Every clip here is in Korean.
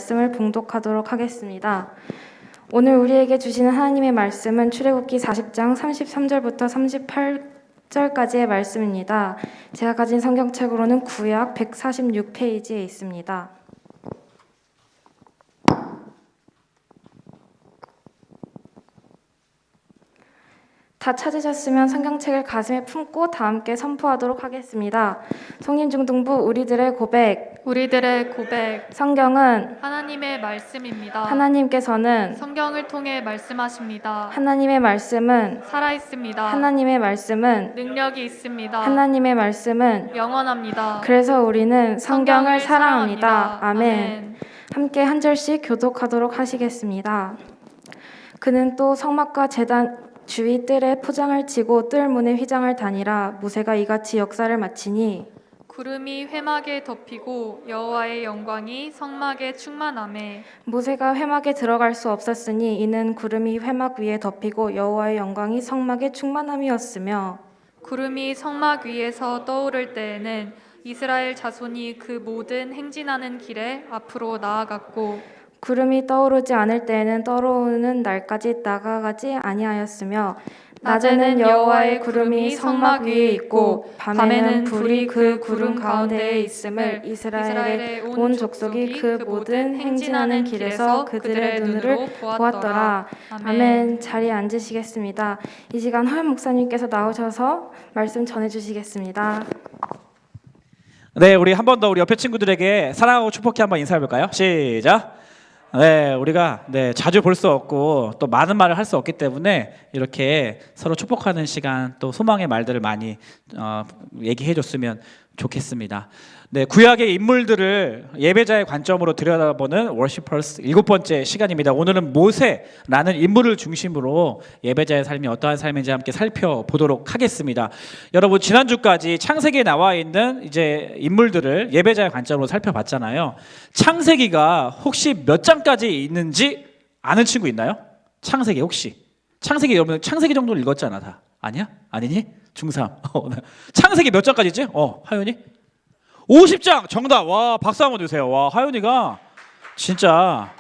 말씀을 봉독하도록 하겠습니다. 오늘 우리에게 주시는 하나님의 말씀은 출애굽기 40장 33절부터 38절까지의 말씀입니다. 제가 가진 성경책으로는 구약 146페이지에 있습니다. 다 찾으셨으면 성경책을 가슴에 품고 다 함께 선포하도록 하겠습니다. 송림중등부 우리들의 고백. 성경은 하나님의 말씀입니다. 하나님께서는 성경을 통해 말씀하십니다. 하나님의 말씀은 살아있습니다. 하나님의 말씀은 능력이 있습니다. 하나님의 말씀은 영원합니다. 그래서 우리는 성경을 사랑합니다. 아멘. 아멘. 함께 한 절씩 교독하도록 하시겠습니다. 그는 또 성막과 제단 주위 뜰에 포장을 치고 뜰 문에 휘장을 다니라. 모세가 이같이 역사를 마치니 구름이 회막에 덮이고 여호와의 영광이 성막에 충만하매 모세가 회막에 들어갈 수 없었으니 이는 구름이 회막 위에 덮이고 여호와의 영광이 성막에 충만함이었으며 구름이 성막 위에서 떠오를 때에는 이스라엘 자손이 그 모든 행진하는 길에 앞으로 나아갔고 구름이 떠오르지 않을 때에는 떠오르는 날까지 나아가지 아니하였으며 낮에는 여호와의 구름이 성막 위에 있고 밤에는 불이 그 구름 가운데에 있음을 이스라엘의 온 족속이 그 모든 행진하는 길에서 그들의 눈으로 보았더라. 아멘. 자리에 앉으시겠습니다. 이 시간 허연 목사님께서 나오셔서 말씀 전해주시겠습니다. 네, 우리 한 번 더 우리 옆에 친구들에게 사랑하고 축복해 한번 인사해볼까요? 시작. 네, 우리가 자주 볼 수 없고 또 많은 말을 할 수 없기 때문에 이렇게 서로 축복하는 시간 또 소망의 말들을 많이 얘기해 줬으면 좋겠습니다. 네, 구약의 인물들을 예배자의 관점으로 들여다보는 워시퍼스 7번째 시간입니다. 오늘은 모세라는 인물을 중심으로 예배자의 삶이 어떠한 삶인지 함께 살펴보도록 하겠습니다. 여러분, 지난주까지 창세기에 나와 있는 이제 인물들을 예배자의 관점으로 살펴봤잖아요. 창세기가 혹시 몇 장까지 있는지 아는 친구 있나요? 창세기 혹시? 창세기 여러분 창세기 정도 읽었잖아 다. 아니야? 아니니? 중3. 창세기 몇 장까지 있지? 하윤이? 50장 정답. 와, 박수 한번 주세요. 와, 하윤이가 진짜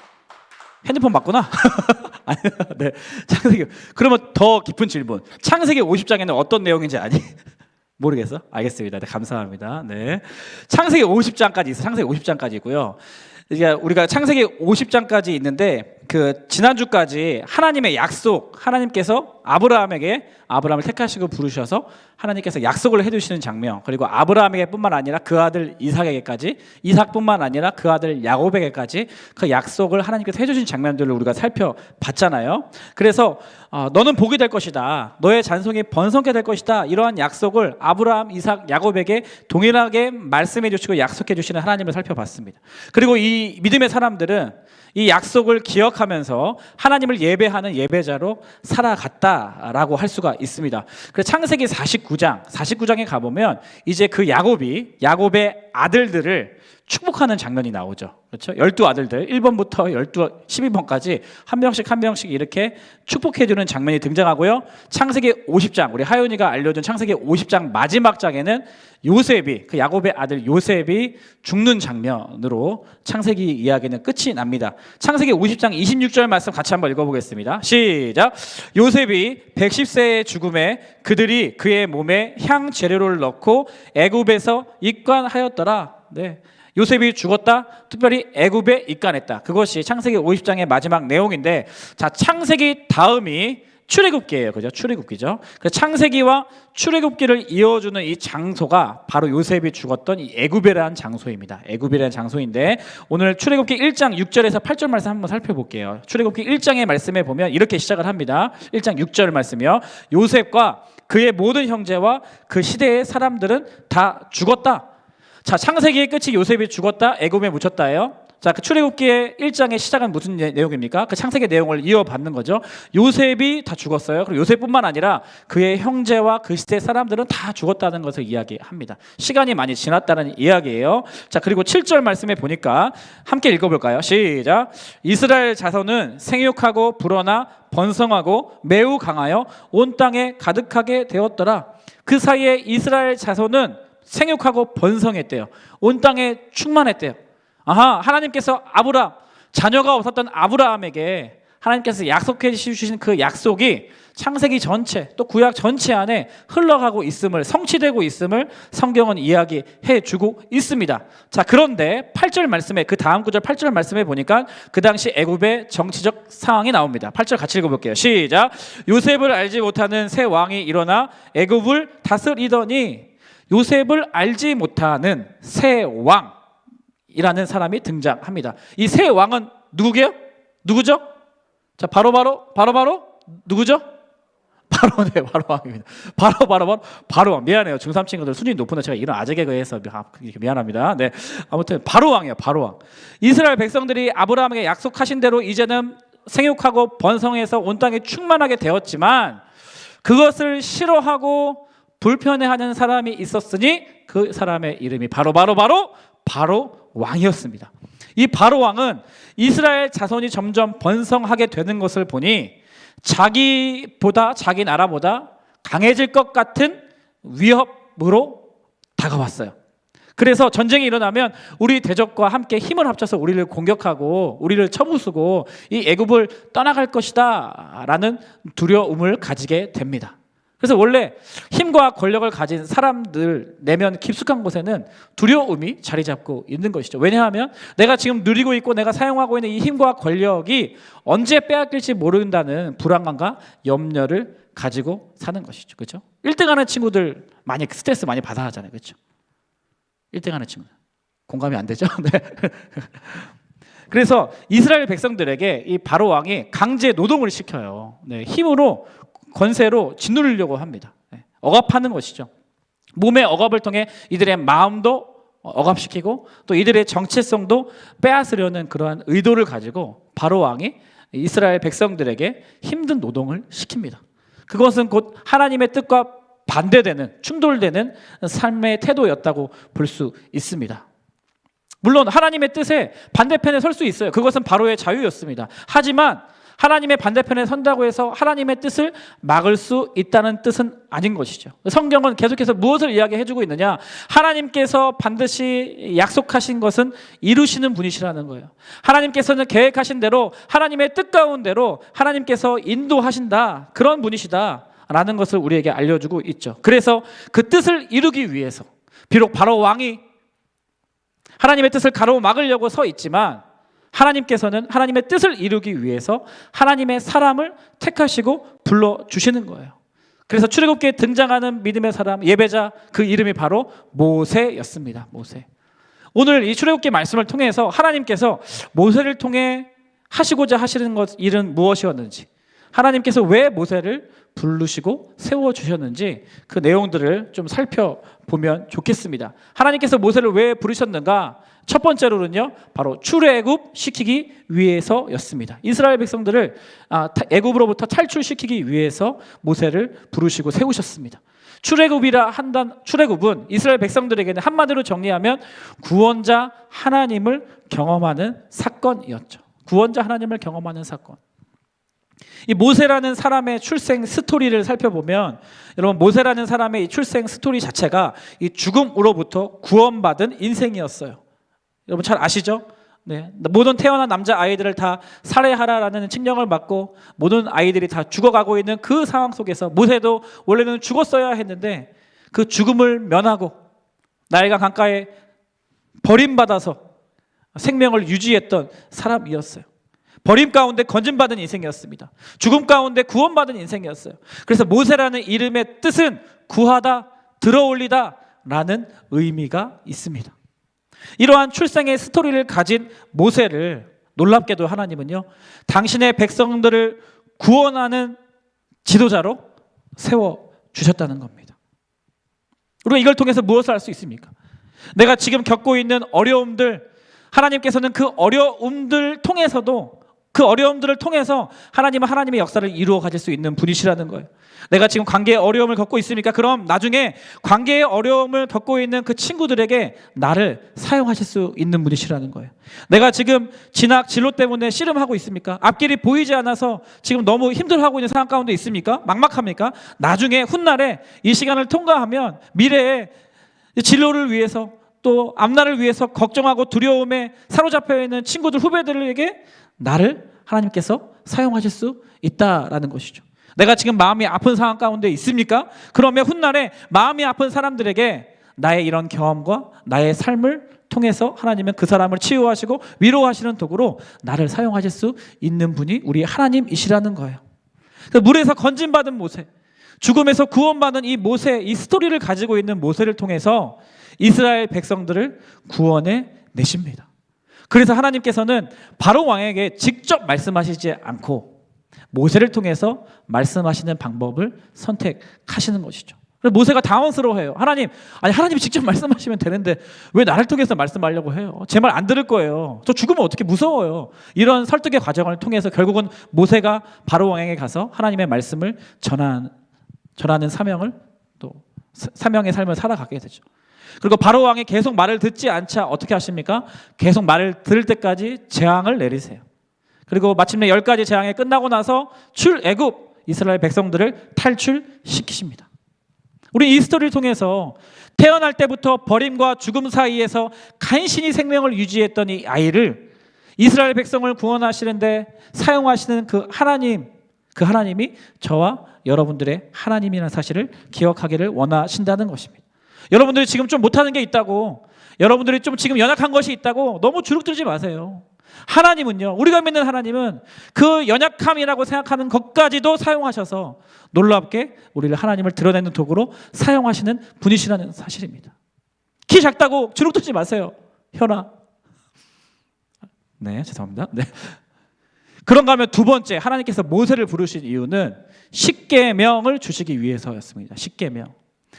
핸드폰 맞구나. 아니, 네, 창세기. 그러면 더 깊은 질문. 창세기 50장에는 어떤 내용인지 아니? 모르겠어? 알겠습니다. 네, 감사합니다. 네, 창세기 50장까지 있어. 창세기 50장까지 있고요. 이제 우리가 창세기 50장까지 있는데 그 지난주까지 하나님의 약속, 하나님께서 아브라함을 택하시고 부르셔서 하나님께서 약속을 해주시는 장면, 그리고 아브라함에게뿐만 아니라 그 아들 이삭에게까지, 이삭뿐만 아니라 그 아들 야곱에게까지 그 약속을 하나님께서 해주신 장면들을 우리가 살펴봤잖아요. 그래서 너는 복이 될 것이다, 너의 잔송이 번성케 될 것이다, 이러한 약속을 아브라함, 이삭, 야곱에게 동일하게 말씀해 주시고 약속해 주시는 하나님을 살펴봤습니다. 그리고 이 믿음의 사람들은 이 약속을 기억하면서 하나님을 예배하는 예배자로 살아갔다라고 할 수가 있습니다. 그래서 창세기 49장에 가보면 이제 그 야곱의 아들들을 축복하는 장면이 나오죠. 그렇죠? 12아들들 1번부터 12번까지 한 명씩 이렇게 축복해주는 장면이 등장하고요. 창세기 50장, 우리 하윤이가 알려준 창세기 50장 마지막 장에는 요셉이, 그 야곱의 아들 요셉이 죽는 장면으로 창세기 이야기는 끝이 납니다. 창세기 50장 26절 말씀 같이 한번 읽어보겠습니다. 시작. 요셉이 110세의 죽음에 그들이 그의 몸에 향 재료를 넣고 애굽에서 입관하였더라. 네, 요셉이 죽었다, 특별히 애굽에 입관했다. 그것이 창세기 50장의 마지막 내용인데, 자, 창세기 다음이 출애굽기예요. 그죠? 출애굽기죠. 그 창세기와 출애굽기를 이어주는 이 장소가 바로 요셉이 죽었던 이 애굽이라는 장소입니다. 애굽이라는 장소인데, 오늘 출애굽기 1장 6절에서 8절 말씀 한번 살펴볼게요. 출애굽기 1장의 말씀에 보면 이렇게 시작을 합니다. 1장 6절 말씀이요. 요셉과 그의 모든 형제와 그 시대의 사람들은 다 죽었다. 자, 창세기의 끝이 요셉이 죽었다, 애굽에 묻혔다예요. 자, 그 출애굽기의 1장의 시작은 무슨 내용입니까? 그 창세기 내용을 이어받는 거죠. 요셉이 다 죽었어요. 그리고 요셉뿐만 아니라 그의 형제와 그 시대 사람들은 다 죽었다는 것을 이야기합니다. 시간이 많이 지났다는 이야기예요. 자, 그리고 7절 말씀에 보니까 함께 읽어볼까요? 시작. 이스라엘 자손은 생육하고 불어나 번성하고 매우 강하여 온 땅에 가득하게 되었더라. 그 사이에 이스라엘 자손은 생육하고 번성했대요. 온 땅에 충만했대요. 하나님께서 아브라함, 자녀가 없었던 아브라함에게 하나님께서 약속해 주신 그 약속이 창세기 전체 또 구약 전체 안에 흘러가고 있음을, 성취되고 있음을 성경은 이야기해 주고 있습니다. 자, 그런데 8절 말씀에, 그 다음 구절 8절 말씀에 보니까 그 당시 애굽의 정치적 상황이 나옵니다. 8절 같이 읽어볼게요. 시작. 요셉을 알지 못하는 새 왕이 일어나 애굽을 다스리더니, 요셉을 알지 못하는 새 왕이라는 사람이 등장합니다. 이 새 왕은 누구게요? 누구죠? 자, 바로 누구죠? 바로 왕입니다. 바로 왕. 미안해요. 중3 친구들 수준이 높은데 제가 이런 아재 개그에서 미안합니다. 네, 아무튼 바로 왕이에요. 바로 왕. 이스라엘 백성들이 아브라함에게 약속하신 대로 이제는 생육하고 번성해서 온 땅에 충만하게 되었지만 그것을 싫어하고 불편해하는 사람이 있었으니 그 사람의 이름이 바로 왕이었습니다. 이 바로 왕은 이스라엘 자손이 점점 번성하게 되는 것을 보니 자기 나라보다 강해질 것 같은 위협으로 다가왔어요. 그래서 전쟁이 일어나면 우리 대적과 함께 힘을 합쳐서 우리를 공격하고 우리를 쳐부수고 이 애굽을 떠나갈 것이다 라는 두려움을 가지게 됩니다. 그래서 원래 힘과 권력을 가진 사람들 내면 깊숙한 곳에는 두려움이 자리 잡고 있는 것이죠. 왜냐하면 내가 지금 누리고 있고 내가 사용하고 있는 이 힘과 권력이 언제 빼앗길지 모른다는 불안감과 염려를 가지고 사는 것이죠. 그렇죠? 1등하는 친구들 많이 스트레스 많이 받아 하잖아요. 그렇죠? 1등하는 친구들 공감이 안 되죠? 네. 그래서 이스라엘 백성들에게 이 바로 왕이 강제 노동을 시켜요. 네, 힘으로 권세로 짓누르려고 합니다. 억압하는 것이죠. 몸의 억압을 통해 이들의 마음도 억압시키고 또 이들의 정체성도 빼앗으려는 그러한 의도를 가지고 바로 왕이 이스라엘 백성들에게 힘든 노동을 시킵니다. 그것은 곧 하나님의 뜻과 반대되는, 충돌되는 삶의 태도였다고 볼 수 있습니다. 물론 하나님의 뜻에 반대편에 설 수 있어요. 그것은 바로의 자유였습니다. 하지만 하나님의 반대편에 선다고 해서 하나님의 뜻을 막을 수 있다는 뜻은 아닌 것이죠. 성경은 계속해서 무엇을 이야기해주고 있느냐? 하나님께서 반드시 약속하신 것은 이루시는 분이시라는 거예요. 하나님께서는 계획하신 대로 하나님의 뜻 가운데로 하나님께서 인도하신다, 그런 분이시다 라는 것을 우리에게 알려주고 있죠. 그래서 그 뜻을 이루기 위해서 비록 바로 왕이 하나님의 뜻을 가로막으려고 서 있지만 하나님께서는 하나님의 뜻을 이루기 위해서 하나님의 사람을 택하시고 불러주시는 거예요. 그래서 출애굽기에 등장하는 믿음의 사람, 예배자, 그 이름이 바로 모세였습니다. 모세. 오늘 이 출애굽기 말씀을 통해서 하나님께서 모세를 통해 하시고자 하시는 일은 무엇이었는지, 하나님께서 왜 모세를 부르시고 세워주셨는지 그 내용들을 좀 살펴보면 좋겠습니다. 하나님께서 모세를 왜 부르셨는가? 첫 번째로는요, 바로 출애굽 시키기 위해서였습니다. 이스라엘 백성들을 애굽으로부터 탈출시키기 위해서 모세를 부르시고 세우셨습니다. 출애굽은 이스라엘 백성들에게는 한마디로 정리하면 구원자 하나님을 경험하는 사건이었죠. 구원자 하나님을 경험하는 사건. 이 모세라는 사람의 출생 스토리를 살펴보면 여러분, 모세라는 사람의 이 출생 스토리 자체가 이 죽음으로부터 구원받은 인생이었어요. 여러분 잘 아시죠? 네, 모든 태어난 남자 아이들을 다 살해하라라는 칙령을 받고 모든 아이들이 다 죽어가고 있는 그 상황 속에서 모세도 원래는 죽었어야 했는데 그 죽음을 면하고 나일강 강가에 버림받아서 생명을 유지했던 사람이었어요. 버림 가운데 건진받은 인생이었습니다. 죽음 가운데 구원받은 인생이었어요. 그래서 모세라는 이름의 뜻은 구하다, 들어올리다 라는 의미가 있습니다. 이러한 출생의 스토리를 가진 모세를 놀랍게도 하나님은요, 당신의 백성들을 구원하는 지도자로 세워주셨다는 겁니다. 우리가 이걸 통해서 무엇을 할 수 있습니까? 내가 지금 겪고 있는 어려움들, 하나님께서는 그 어려움들을 통해서 하나님은 하나님의 역사를 이루어 가실 수 있는 분이시라는 거예요. 내가 지금 관계의 어려움을 겪고 있습니까? 그럼 나중에 관계의 어려움을 겪고 있는 그 친구들에게 나를 사용하실 수 있는 분이시라는 거예요. 내가 지금 진로 때문에 씨름하고 있습니까? 앞길이 보이지 않아서 지금 너무 힘들어하고 있는 상황 가운데 있습니까? 막막합니까? 나중에 훗날에 이 시간을 통과하면 미래에 진로를 위해서 또 앞날을 위해서 걱정하고 두려움에 사로잡혀 있는 친구들, 후배들에게 나를 하나님께서 사용하실 수 있다라는 것이죠. 내가 지금 마음이 아픈 상황 가운데 있습니까? 그러면 훗날에 마음이 아픈 사람들에게 나의 이런 경험과 나의 삶을 통해서 하나님은 그 사람을 치유하시고 위로하시는 도구로 나를 사용하실 수 있는 분이 우리 하나님이시라는 거예요. 물에서 건진받은 모세, 죽음에서 구원받은 이 모세, 이 스토리를 가지고 있는 모세를 통해서 이스라엘 백성들을 구원해 내십니다. 그래서 하나님께서는 바로 왕에게 직접 말씀하시지 않고 모세를 통해서 말씀하시는 방법을 선택하시는 것이죠. 그래서 모세가 당황스러워해요. 하나님, 하나님이 직접 말씀하시면 되는데 왜 나를 통해서 말씀하려고 해요? 제 말 안 들을 거예요. 저 죽으면 어떻게 무서워요. 이런 설득의 과정을 통해서 결국은 모세가 바로 왕에게 가서 하나님의 말씀을 전하는 사명의 삶을 살아가게 되죠. 그리고 바로 왕이 계속 말을 듣지 않자 어떻게 하십니까? 계속 말을 들을 때까지 재앙을 내리세요. 그리고 마침내 10가지 재앙이 끝나고 나서 출애굽 이스라엘 백성들을 탈출시키십니다. 우리 이 스토리를 통해서 태어날 때부터 버림과 죽음 사이에서 간신히 생명을 유지했던 이 아이를 이스라엘 백성을 구원하시는데 사용하시는 그 하나님이 저와 여러분들의 하나님이라는 사실을 기억하기를 원하신다는 것입니다. 여러분들이 지금 좀 못하는 게 있다고, 여러분들이 좀 지금 연약한 것이 있다고 너무 주눅들지 마세요. 하나님은요, 우리가 믿는 하나님은 그 연약함이라고 생각하는 것까지도 사용하셔서 놀랍게 우리를 하나님을 드러내는 도구로 사용하시는 분이시라는 사실입니다. 키 작다고 주눅들지 마세요. 현아. 네, 죄송합니다. 네. 그런가 하면 두 번째, 하나님께서 모세를 부르신 이유는 십계명을 주시기 위해서였습니다.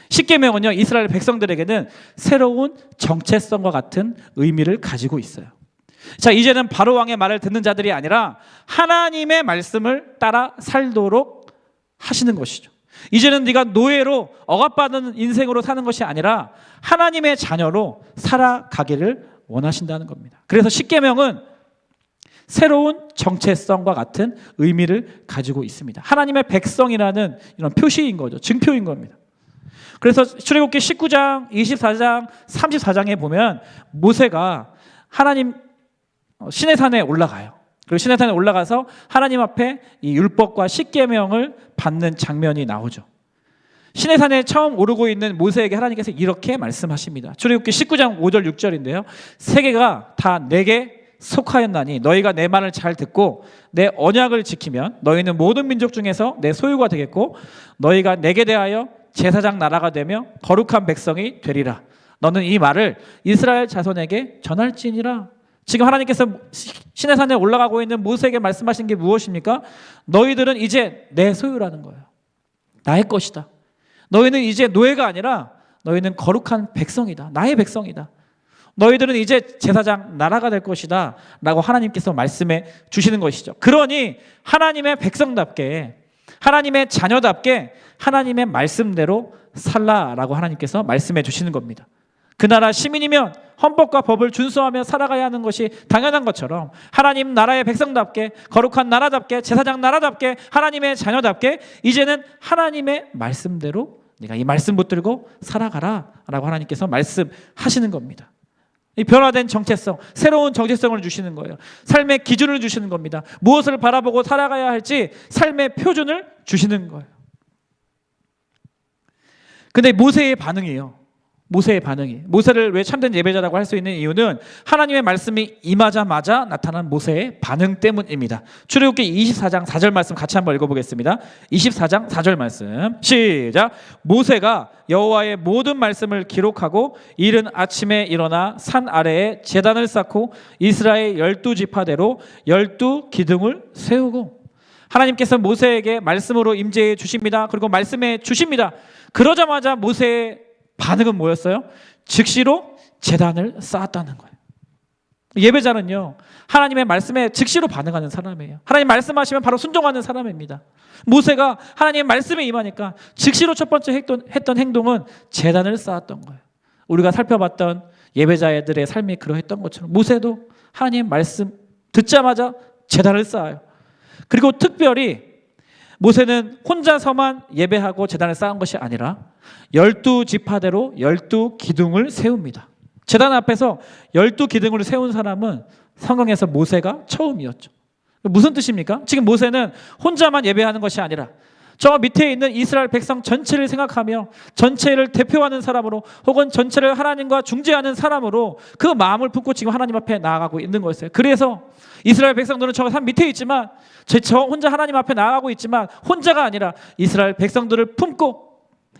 십계명은요, 이스라엘 백성들에게는 새로운 정체성과 같은 의미를 가지고 있어요. 자, 이제는 바로 왕의 말을 듣는 자들이 아니라 하나님의 말씀을 따라 살도록 하시는 것이죠. 이제는 네가 노예로 억압받는 인생으로 사는 것이 아니라 하나님의 자녀로 살아가기를 원하신다는 겁니다. 그래서 십계명은 새로운 정체성과 같은 의미를 가지고 있습니다. 하나님의 백성이라는 이런 표시인 거죠. 증표인 겁니다. 그래서 출애굽기 19장, 24장, 34장에 보면 모세가 하나님 시내산에 올라가요. 그리고 시내산에 올라가서 하나님 앞에 이 율법과 십계명을 받는 장면이 나오죠. 시내산에 처음 오르고 있는 모세에게 하나님께서 이렇게 말씀하십니다. 출애굽기 19장 5절 6절인데요. 세계가 다 내게 속하였나니 너희가 내 말을 잘 듣고 내 언약을 지키면 너희는 모든 민족 중에서 내 소유가 되겠고 너희가 내게 대하여 제사장 나라가 되며 거룩한 백성이 되리라. 너는 이 말을 이스라엘 자손에게 전할지니라. 지금 하나님께서 시내산에 올라가고 있는 모세에게 말씀하신 게 무엇입니까? 너희들은 이제 내 소유라는 거예요. 나의 것이다. 너희는 이제 노예가 아니라 너희는 거룩한 백성이다. 나의 백성이다. 너희들은 이제 제사장 나라가 될 것이다 라고 하나님께서 말씀해 주시는 것이죠. 그러니 하나님의 백성답게, 하나님의 자녀답게 하나님의 말씀대로 살라라고 하나님께서 말씀해 주시는 겁니다. 그 나라 시민이면 헌법과 법을 준수하며 살아가야 하는 것이 당연한 것처럼 하나님 나라의 백성답게, 거룩한 나라답게, 제사장 나라답게, 하나님의 자녀답게 이제는 하나님의 말씀대로 네가 이 말씀 붙들고 살아가라 라고 하나님께서 말씀하시는 겁니다. 이 변화된 정체성, 새로운 정체성을 주시는 거예요. 삶의 기준을 주시는 겁니다. 무엇을 바라보고 살아가야 할지 삶의 표준을 주시는 거예요. 근데 모세의 반응이 모세를 왜 참된 예배자라고 할 수 있는 이유는 하나님의 말씀이 임하자마자 나타난 모세의 반응 때문입니다. 출애굽기 24장 4절 말씀 같이 한번 읽어보겠습니다. 24장 4절 말씀 시작. 모세가 여호와의 모든 말씀을 기록하고 이른 아침에 일어나 산 아래에 제단을 쌓고 이스라엘 12지파대로 12기둥을 세우고. 하나님께서 모세에게 말씀으로 임재해 주십니다. 그리고 말씀해 주십니다. 그러자마자 모세의 반응은 뭐였어요? 즉시로 제단을 쌓았다는 거예요. 예배자는요, 하나님의 말씀에 즉시로 반응하는 사람이에요. 하나님 말씀하시면 바로 순종하는 사람입니다. 모세가 하나님의 말씀에 임하니까 즉시로 첫 번째 했던 행동은 제단을 쌓았던 거예요. 우리가 살펴봤던 예배자들의 삶이 그러했던 것처럼 모세도 하나님의 말씀 듣자마자 제단을 쌓아요. 그리고 특별히 모세는 혼자서만 예배하고 제단을 쌓은 것이 아니라 12지파대로 12기둥을 세웁니다. 제단 앞에서 12기둥을 세운 사람은 성경에서 모세가 처음이었죠. 무슨 뜻입니까? 지금 모세는 혼자만 예배하는 것이 아니라 저 밑에 있는 이스라엘 백성 전체를 생각하며 전체를 대표하는 사람으로 혹은 전체를 하나님과 중재하는 사람으로 그 마음을 품고 지금 하나님 앞에 나아가고 있는 거였어요. 그래서 이스라엘 백성들은 저 산 밑에 있지만 저 혼자 하나님 앞에 나아가고 있지만 혼자가 아니라 이스라엘 백성들을 품고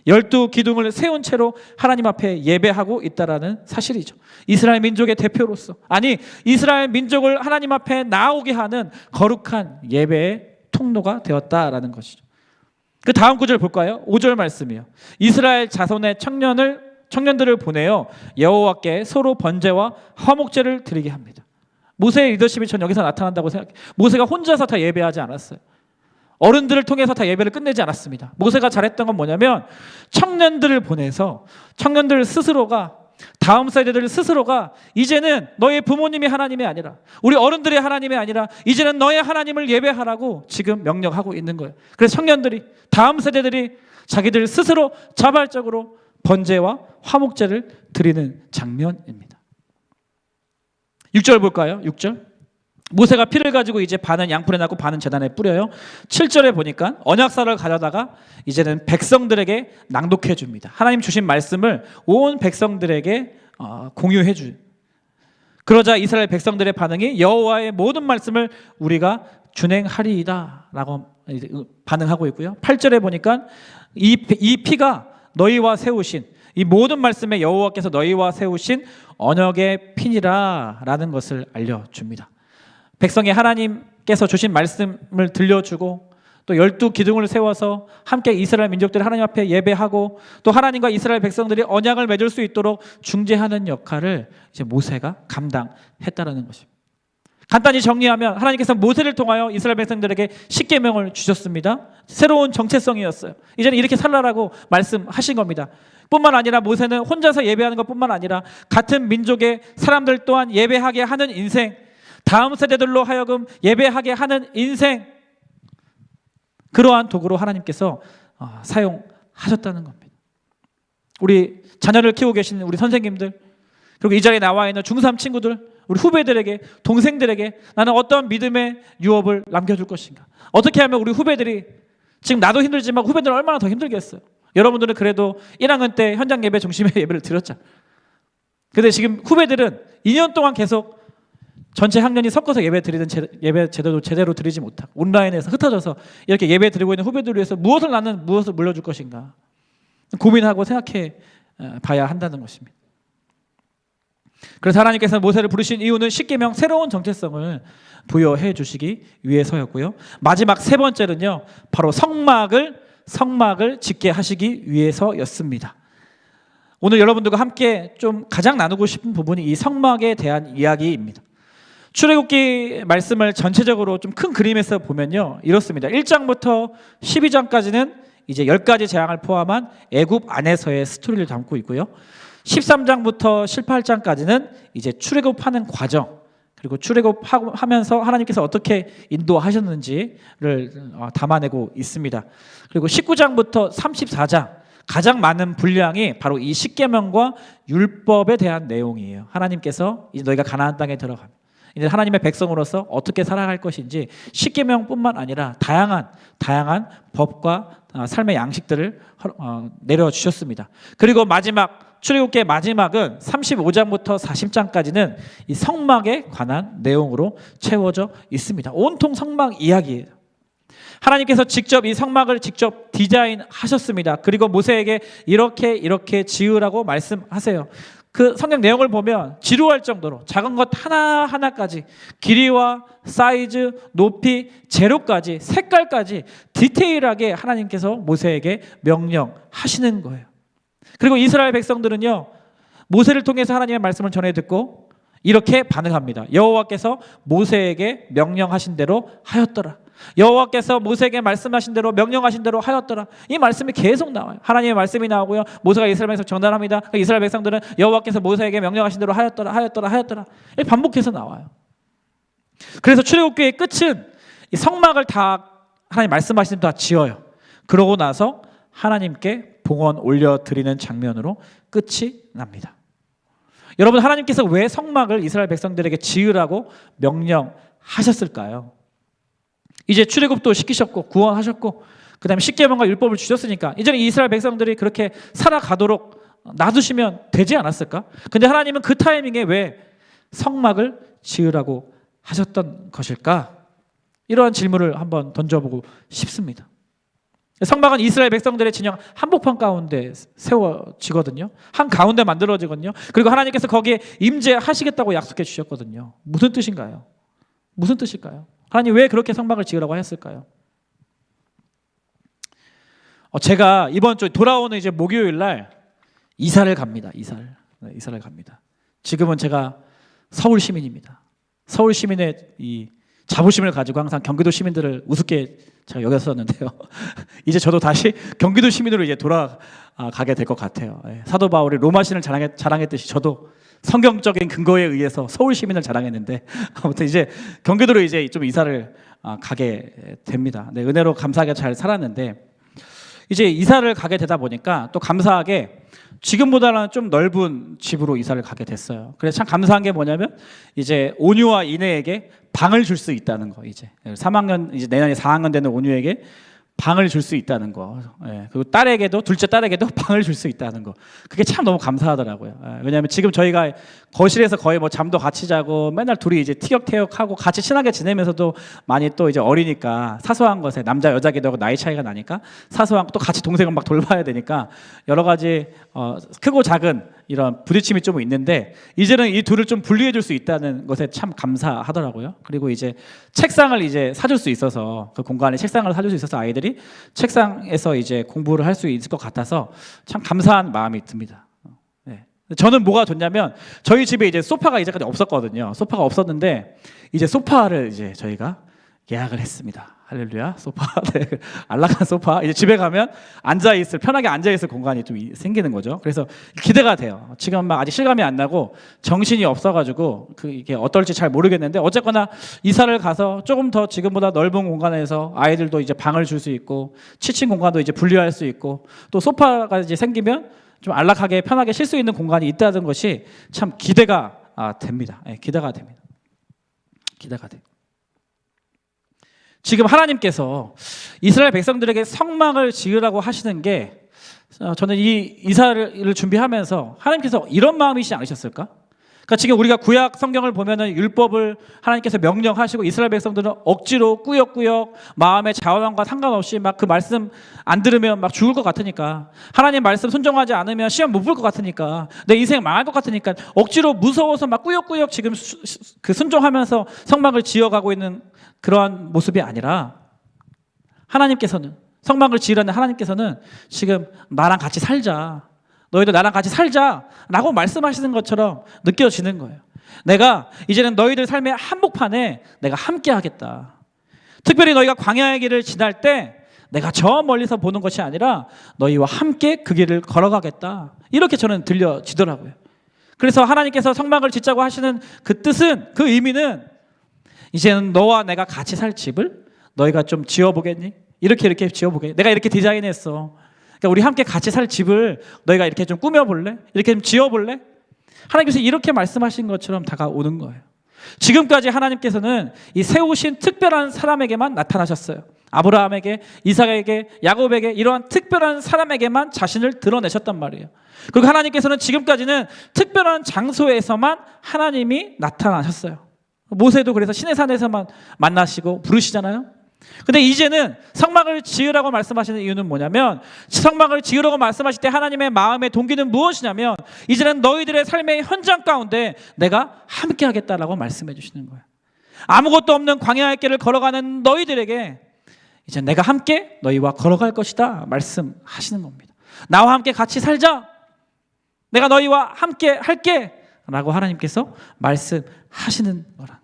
12기둥을 세운 채로 하나님 앞에 예배하고 있다라는 사실이죠. 이스라엘 민족의 대표로서, 아니 이스라엘 민족을 하나님 앞에 나오게 하는 거룩한 예배의 통로가 되었다라는 것이죠. 그 다음 구절 볼까요? 5절 말씀이요. 이스라엘 자손의 청년들을 보내어 여호와께 서로 번제와 화목제를 드리게 합니다. 모세의 리더십이 전 여기서 나타난다고 생각해요. 모세가 혼자서 다 예배하지 않았어요. 어른들을 통해서 다 예배를 끝내지 않았습니다. 모세가 잘했던 건 뭐냐면 청년들을 보내서 청년들 스스로가, 다음 세대들 스스로가 이제는 너의 부모님이 하나님이 아니라, 우리 어른들의 하나님이 아니라 이제는 너의 하나님을 예배하라고 지금 명령하고 있는 거예요. 그래서 청년들이, 다음 세대들이 자기들 스스로 자발적으로 번제와 화목제를 드리는 장면입니다. 6절 볼까요? 6절. 모세가 피를 가지고 이제 반은 양푼에 넣고 반은 제단에 뿌려요. 7절에 보니까 언약사를 가져다가 이제는 백성들에게 낭독해 줍니다. 하나님 주신 말씀을 온 백성들에게 공유해 주. 그러자 이스라엘 백성들의 반응이 여호와의 모든 말씀을 우리가 준행하리이다라고 반응하고 있고요. 8절에 보니까 이 피가 너희와 세우신, 이 모든 말씀에 여호와께서 너희와 세우신 언약의 피니라라는 것을 알려줍니다. 백성이 하나님께서 주신 말씀을 들려주고 또 12기둥을 세워서 함께 이스라엘 민족들이 하나님 앞에 예배하고 또 하나님과 이스라엘 백성들이 언약을 맺을 수 있도록 중재하는 역할을 이제 모세가 감당했다라는 것입니다. 간단히 정리하면 하나님께서 모세를 통하여 이스라엘 백성들에게 십계명을 주셨습니다. 새로운 정체성이었어요. 이제는 이렇게 살라라고 말씀하신 겁니다. 뿐만 아니라 모세는 혼자서 예배하는 것뿐만 아니라 같은 민족의 사람들 또한 예배하게 하는 인생, 다음 세대들로 하여금 예배하게 하는 인생, 그러한 도구로 하나님께서 사용하셨다는 겁니다. 우리 자녀를 키우고 계신 우리 선생님들, 그리고 이 자리에 나와 있는 중3 친구들, 우리 후배들에게, 동생들에게 나는 어떤 믿음의 유업을 남겨줄 것인가? 어떻게 하면 우리 후배들이, 지금 나도 힘들지만 후배들은 얼마나 더 힘들겠어요. 여러분들은 그래도 1학년 때 현장 예배 중심의 예배를 드렸잖아요. 근데 지금 후배들은 2년 동안 계속 전체 학년이 섞어서 예배 드리는 예배 제대로 드리지 못하고 온라인에서 흩어져서 이렇게 예배 드리고 있는 후배들을 위해서 무엇을 나는 무엇을 물려줄 것인가 고민하고 생각해 봐야 한다는 것입니다. 그래서 하나님께서 모세를 부르신 이유는 십계명 새로운 정체성을 부여해 주시기 위해서였고요. 마지막 세 번째는요, 바로 성막을 짓게 하시기 위해서였습니다. 오늘 여러분들과 함께 좀 가장 나누고 싶은 부분이 이 성막에 대한 이야기입니다. 출애굽기 말씀을 전체적으로 좀 큰 그림에서 보면요, 이렇습니다. 1장부터 12장까지는 이제 10가지 재앙을 포함한 애굽 안에서의 스토리를 담고 있고요. 13장부터 18장까지는 이제 출애굽하는 과정, 그리고 출애굽하면서 하나님께서 어떻게 인도하셨는지를 담아내고 있습니다. 그리고 19장부터 34장 가장 많은 분량이 바로 이 십계명과 율법에 대한 내용이에요. 하나님께서 이제 너희가 가나안 땅에 들어가면 이제 하나님의 백성으로서 어떻게 살아갈 것인지 십계명뿐만 아니라 다양한 법과 삶의 양식들을 내려주셨습니다. 그리고 마지막 출애굽기의 마지막은 35장부터 40장까지는 이 성막에 관한 내용으로 채워져 있습니다. 온통 성막 이야기예요. 하나님께서 직접 이 성막을 직접 디자인하셨습니다. 그리고 모세에게 이렇게 지으라고 말씀하세요. 그 성경 내용을 보면 지루할 정도로 작은 것 하나하나까지 길이와 사이즈, 높이, 재료까지, 색깔까지 디테일하게 하나님께서 모세에게 명령하시는 거예요. 그리고 이스라엘 백성들은요, 모세를 통해서 하나님의 말씀을 전해 듣고 이렇게 반응합니다. 여호와께서 모세에게 명령하신 대로 하였더라. 여호와께서 모세에게 말씀하신 대로 명령하신 대로 하였더라. 이 말씀이 계속 나와요. 하나님의 말씀이 나오고요, 모세가 이스라엘 백성 전달합니다. 이스라엘 백성들은 여호와께서 모세에게 명령하신 대로 하였더라 이렇게 반복해서 나와요. 그래서 출애굽기의 끝은 이 성막을 다 하나님 말씀하신 대로 다 지어요. 그러고 나서 하나님께 봉헌 올려드리는 장면으로 끝이 납니다. 여러분, 하나님께서 왜 성막을 이스라엘 백성들에게 지으라고 명령하셨을까요? 이제 출애굽도 시키셨고 구원하셨고 그다음에 십계명과 율법을 주셨으니까 이제는 이스라엘 백성들이 그렇게 살아가도록 놔두시면 되지 않았을까? 근데 하나님은 그 타이밍에 왜 성막을 지으라고 하셨던 것일까? 이러한 질문을 한번 던져보고 싶습니다. 성막은 이스라엘 백성들의 진영 한복판 가운데 세워지거든요. 한 가운데 만들어지거든요. 그리고 하나님께서 거기에 임재하시겠다고 약속해 주셨거든요. 무슨 뜻인가요? 무슨 뜻일까요? 하나님 왜 그렇게 성막을 지으라고 하셨을까요? 제가 이번 주 돌아오는 이제 목요일 날 이사를 갑니다. 이사를 갑니다. 지금은 제가 서울 시민입니다. 서울 시민의 이 자부심을 가지고 항상 경기도 시민들을 우습게 제가 여겼었는데요. 이제 저도 다시 경기도 시민으로 이제 돌아가게 될 것 같아요. 사도 바울이 로마 신을 자랑했듯이 저도 성경적인 근거에 의해서 서울 시민을 자랑했는데 아무튼 이제 경기도로 이제 좀 이사를 가게 됩니다. 네, 은혜로 감사하게 잘 살았는데 이제 이사를 가게 되다 보니까 또 감사하게 지금보다는 좀 넓은 집으로 이사를 가게 됐어요. 그래서 참 감사한 게 뭐냐면 이제 온유와 이내에게 방을 줄 수 있다는 거. 이제 3학년 이제 내년에 4학년 되는 온유에게 방을 줄 수 있다는 거. 그리고 딸에게도 둘째 딸에게도 방을 줄 수 있다는 거. 그게 참 너무 감사하더라고요. 왜냐하면 지금 저희가 거실에서 거의 뭐 잠도 같이 자고 맨날 둘이 이제 티격태격하고 같이 친하게 지내면서도 많이 또 이제 어리니까 사소한 것에 남자 여자기도 하고 나이 차이가 나니까 사소한 또 같이 동생을 막 돌봐야 되니까 여러 가지 크고 작은 이런 부딪힘이 좀 있는데 이제는 이 둘을 좀 분리해 줄 수 있다는 것에 참 감사하더라고요. 그리고 이제 책상을 이제 사줄 수 있어서 그 공간에 책상을 사줄 수 있어서 아이들이 책상에서 이제 공부를 할 수 있을 것 같아서 참 감사한 마음이 듭니다. 네. 저는 뭐가 좋냐면 저희 집에 이제 소파가 이제까지 없었거든요. 소파가 없었는데 이제 소파를 이제 저희가 예약을 했습니다. 할렐루야. 소파. 네. 안락한 소파. 이제 집에 가면 편하게 앉아있을 공간이 좀 생기는 거죠. 그래서 기대가 돼요. 지금 막 아직 실감이 안 나고 정신이 없어가지고 이게 어떨지 잘 모르겠는데 어쨌거나 이사를 가서 조금 더 지금보다 넓은 공간에서 아이들도 이제 방을 줄 수 있고 취침 공간도 이제 분리할 수 있고 또 소파가 이제 생기면 좀 안락하게 편하게 쉴 수 있는 공간이 있다는 것이 참 기대가 됩니다. 네, 기대가 됩니다. 기대가 돼요. 지금 하나님께서 이스라엘 백성들에게 성막을 지으라고 하시는 게 저는 이 이사를 준비하면서 하나님께서 이런 마음이시지 않으셨을까? 그러니까 지금 우리가 구약 성경을 보면은 율법을 하나님께서 명령하시고 이스라엘 백성들은 억지로 꾸역꾸역 마음의 자원과 상관없이 막 그 말씀 안 들으면 막 죽을 것 같으니까 하나님 말씀 순종하지 않으면 시험 못 볼 것 같으니까 내 인생 망할 것 같으니까 억지로 무서워서 막 꾸역꾸역 지금 그 순종하면서 성막을 지어가고 있는 그러한 모습이 아니라 하나님께서는 성막을 지으라는 하나님께서는 지금 나랑 같이 살자. 너희도 나랑 같이 살자라고 말씀하시는 것처럼 느껴지는 거예요. 내가 이제는 너희들 삶의 한복판에 내가 함께 하겠다. 특별히 너희가 광야의 길을 지날 때 내가 저 멀리서 보는 것이 아니라 너희와 함께 그 길을 걸어가겠다. 이렇게 저는 들려지더라고요. 그래서 하나님께서 성막을 짓자고 하시는 그 뜻은 그 의미는 이제는 너와 내가 같이 살 집을 너희가 좀 지어보겠니? 이렇게 지어보겠니? 내가 이렇게 디자인했어. 그러니까 우리 함께 같이 살 집을 너희가 이렇게 좀 꾸며볼래? 이렇게 좀 지어볼래? 하나님께서 이렇게 말씀하신 것처럼 다가오는 거예요. 지금까지 하나님께서는 이 세우신 특별한 사람에게만 나타나셨어요. 아브라함에게, 이삭에게, 야곱에게 이러한 특별한 사람에게만 자신을 드러내셨단 말이에요. 그리고 하나님께서는 지금까지는 특별한 장소에서만 하나님이 나타나셨어요. 모세도 그래서 시내산에서만 만나시고 부르시잖아요. 근데 이제는 성막을 지으라고 말씀하시는 이유는 뭐냐면 성막을 지으라고 말씀하실 때 하나님의 마음의 동기는 무엇이냐면 이제는 너희들의 삶의 현장 가운데 내가 함께 하겠다라고 말씀해 주시는 거예요. 아무것도 없는 광야의 길을 걸어가는 너희들에게 이제 내가 함께 너희와 걸어갈 것이다 말씀하시는 겁니다. 나와 함께 같이 살자. 내가 너희와 함께 할게 라고 하나님께서 말씀하시는 거라.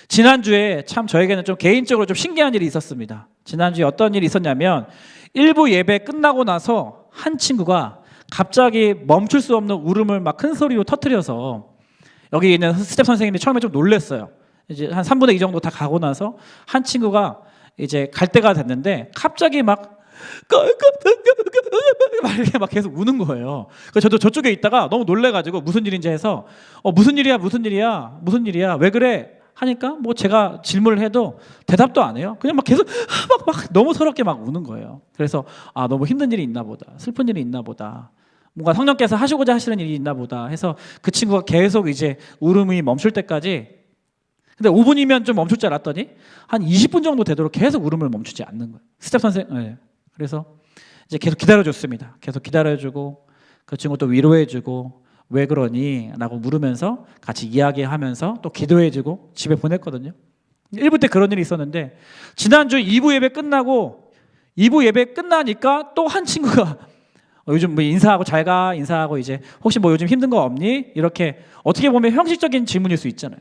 지난주에 참 저에게는 좀 개인적으로 좀 신기한 일이 있었습니다. 지난주에 어떤 일이 있었냐면 일부 예배 끝나고 나서 한 친구가 갑자기 멈출 수 없는 울음을 막 큰 소리로 터뜨려서 여기 있는 스텝 선생님이 처음에 좀 놀랐어요. 이제 한 3분의 2 정도 다 가고 나서 한 친구가 이제 갈 때가 됐는데 갑자기 막 막 이렇게 막 계속 우는 거예요. 그래서 저도 저쪽에 있다가 너무 놀래가지고 무슨 일인지 해서 무슨 일이야 왜 그래 하니까 뭐 제가 질문을 해도 대답도 안 해요. 그냥 막 계속 막 너무 서럽게 막 우는 거예요. 그래서 너무 힘든 일이 있나 보다, 슬픈 일이 있나 보다, 뭔가 성령께서 하시고자 하시는 일이 있나 보다 해서 그 친구가 계속 이제 울음이 멈출 때까지, 근데 5분이면 좀 멈출 줄 알았더니 한 20분 정도 되도록 계속 울음을 멈추지 않는 거예요. 스텝 선생님. 네. 그래서 이제 계속 기다려줬습니다. 계속 기다려주고 그 친구 또 위로해주고 왜 그러니? 라고 물으면서 같이 이야기하면서 또 기도해주고 집에 보냈거든요. 1부 때 그런 일이 있었는데 지난주 2부 예배 끝나고 2부 예배 끝나니까 또 한 친구가 요즘 뭐 인사하고 잘가 인사하고 이제 혹시 뭐 요즘 힘든 거 없니? 이렇게 어떻게 보면 형식적인 질문일 수 있잖아요.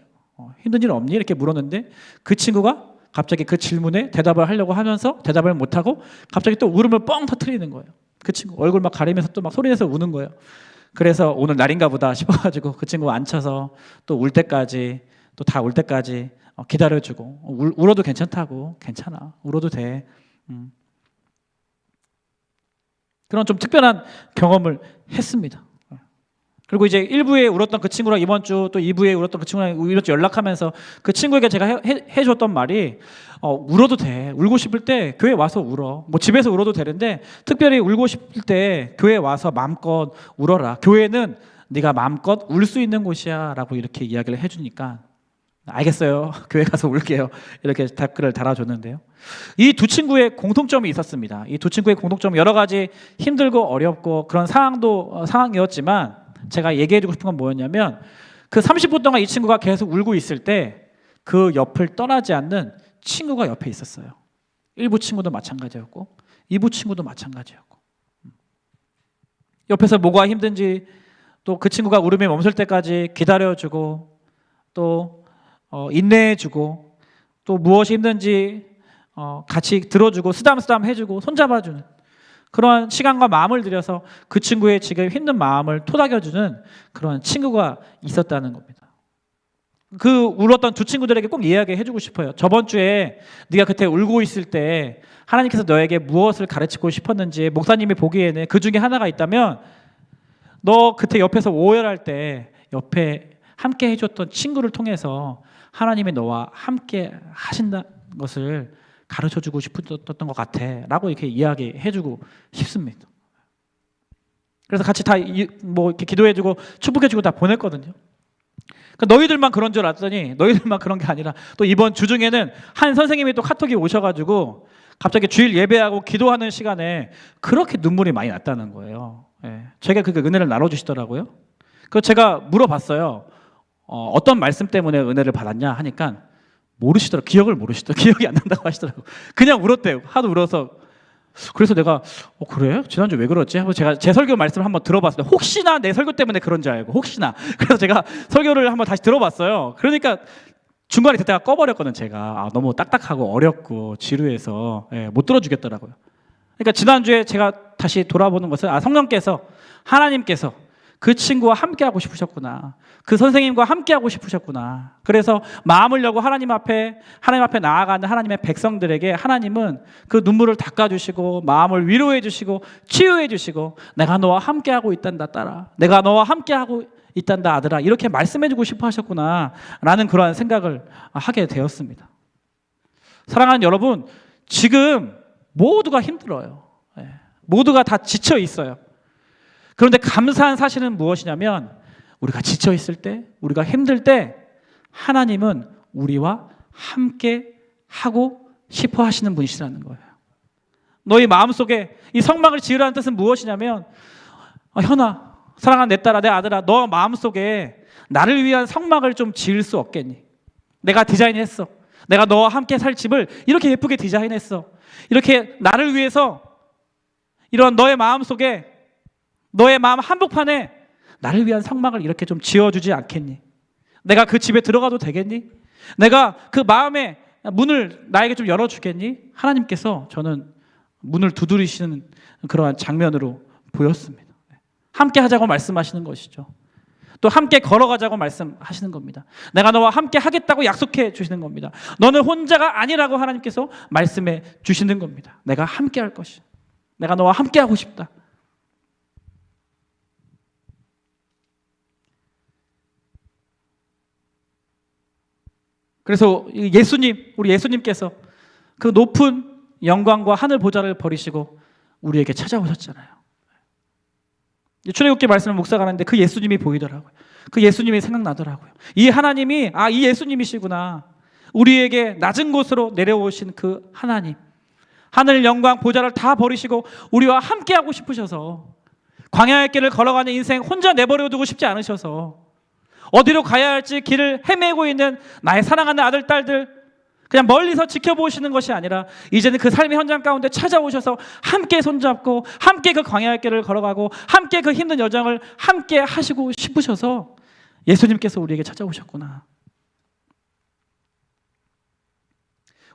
힘든 일 없니? 이렇게 물었는데 그 친구가 갑자기 그 질문에 대답을 하려고 하면서 대답을 못하고 갑자기 또 울음을 뻥 터뜨리는 거예요. 그 친구 얼굴 막 가리면서 또 막 소리내서 우는 거예요. 그래서 오늘 날인가 보다 싶어가지고 그 친구 앉혀서 또 울 때까지 또 다 울 때까지 기다려주고 울어도 괜찮다고, 괜찮아, 울어도 돼. 그런 좀 특별한 경험을 했습니다. 그리고 이제 1부에 울었던 그 친구랑 이번 주 또 2부에 울었던 그 친구랑 이번 주 연락하면서 그 친구에게 제가 해줬던 말이 울어도 돼. 울고 싶을 때 교회 와서 울어. 뭐 집에서 울어도 되는데 특별히 울고 싶을 때 교회 와서 마음껏 울어라. 교회는 네가 마음껏 울 수 있는 곳이야 라고 이렇게 이야기를 해주니까 알겠어요. 교회 가서 울게요. 이렇게 댓글을 달아줬는데요. 이 두 친구의 공통점이 있었습니다. 이 두 친구의 공통점은 여러 가지 힘들고 어렵고 그런 상황이었지만 제가 얘기해주고 싶은 건 뭐였냐면 그 30분 동안 이 친구가 계속 울고 있을 때 그 옆을 떠나지 않는 친구가 옆에 있었어요. 1부 친구도 마찬가지였고 2부 친구도 마찬가지였고 옆에서 뭐가 힘든지 또 그 친구가 울음이 멈출 때까지 기다려주고 또 인내해주고 또 무엇이 힘든지 같이 들어주고 쓰담쓰담 해주고 손잡아주는 그런 시간과 마음을 들여서 그 친구의 지금 힘든 마음을 토닥여주는 그런 친구가 있었다는 겁니다. 그 울었던 두 친구들에게 꼭 이야기해주고 싶어요. 저번 주에 네가 그때 울고 있을 때 하나님께서 너에게 무엇을 가르치고 싶었는지 목사님이 보기에는 그 중에 하나가 있다면 너 그때 옆에서 오열할 때 옆에 함께 해줬던 친구를 통해서 하나님이 너와 함께 하신다는 것을 가르쳐주고 싶었던 것 같아 라고 이렇게 이야기해주고 싶습니다. 그래서 같이 다 뭐 이렇게 기도해주고 축복해주고 다 보냈거든요. 그러니까 너희들만 그런 줄 알았더니 너희들만 그런 게 아니라 또 이번 주 중에는 한 선생님이 또 카톡이 오셔가지고 갑자기 주일 예배하고 기도하는 시간에 그렇게 눈물이 많이 났다는 거예요. 제가 그 은혜를 나눠주시더라고요. 그래서 제가 물어봤어요. 어떤 말씀 때문에 은혜를 받았냐 하니까 모르시더라고요. 기억이 안 난다고 하시더라고요. 그냥 울었대요. 하도 울어서. 그래서 내가 그래? 지난주 왜 그랬지? 하고 제가 제 설교 말씀을 한번 들어봤어요. 혹시나 내 설교 때문에 그런 줄 알고 혹시나. 그래서 제가 설교를 한번 다시 들어봤어요. 그러니까 중간에 그때가 꺼버렸거든. 제가 너무 딱딱하고 어렵고 지루해서 못 들어주겠더라고요. 그러니까 지난주에 제가 다시 돌아보는 것은 성령께서 하나님께서 그 친구와 함께 하고 싶으셨구나. 그 선생님과 함께 하고 싶으셨구나. 그래서 마음을 열고 하나님 앞에 나아가는 하나님의 백성들에게 하나님은 그 눈물을 닦아주시고 마음을 위로해 주시고 치유해 주시고 내가 너와 함께 하고 있단다 딸아. 내가 너와 함께 하고 있단다 아들아. 이렇게 말씀해 주고 싶어 하셨구나 라는 그러한 생각을 하게 되었습니다. 사랑하는 여러분, 지금 모두가 힘들어요. 모두가 다 지쳐 있어요. 그런데 감사한 사실은 무엇이냐면 우리가 지쳐 있을 때, 우리가 힘들 때 하나님은 우리와 함께 하고 싶어 하시는 분이시라는 거예요. 너희 마음속에 이 성막을 지으라는 뜻은 무엇이냐면 현아, 사랑하는 내 딸아, 내 아들아, 너 마음속에 나를 위한 성막을 좀 지을 수 없겠니? 내가 디자인했어. 내가 너와 함께 살 집을 이렇게 예쁘게 디자인했어. 이렇게 나를 위해서 이런 너의 마음속에 너의 마음 한복판에 나를 위한 성막을 이렇게 좀 지어주지 않겠니? 내가 그 집에 들어가도 되겠니? 내가 그 마음의 문을 나에게 좀 열어주겠니? 하나님께서 저는 문을 두드리시는 그러한 장면으로 보였습니다. 함께 하자고 말씀하시는 것이죠. 또 함께 걸어가자고 말씀하시는 겁니다. 내가 너와 함께 하겠다고 약속해 주시는 겁니다. 너는 혼자가 아니라고 하나님께서 말씀해 주시는 겁니다. 내가 함께 할 것이. 내가 너와 함께하고 싶다. 그래서 우리 예수님께서 그 높은 영광과 하늘 보좌를 버리시고 우리에게 찾아오셨잖아요. 출애굽기 말씀을 묵상을 하는데 그 예수님이 보이더라고요. 그 예수님이 생각나더라고요. 이 하나님이 이 예수님이시구나. 우리에게 낮은 곳으로 내려오신 그 하나님, 하늘 영광 보좌를 다 버리시고 우리와 함께하고 싶으셔서, 광야의 길을 걸어가는 인생 혼자 내버려 두고 싶지 않으셔서, 어디로 가야 할지 길을 헤매고 있는 나의 사랑하는 아들, 딸들 그냥 멀리서 지켜보시는 것이 아니라 이제는 그 삶의 현장 가운데 찾아오셔서 함께 손잡고 함께 그 광야의 길을 걸어가고 함께 그 힘든 여정을 함께 하시고 싶으셔서 예수님께서 우리에게 찾아오셨구나.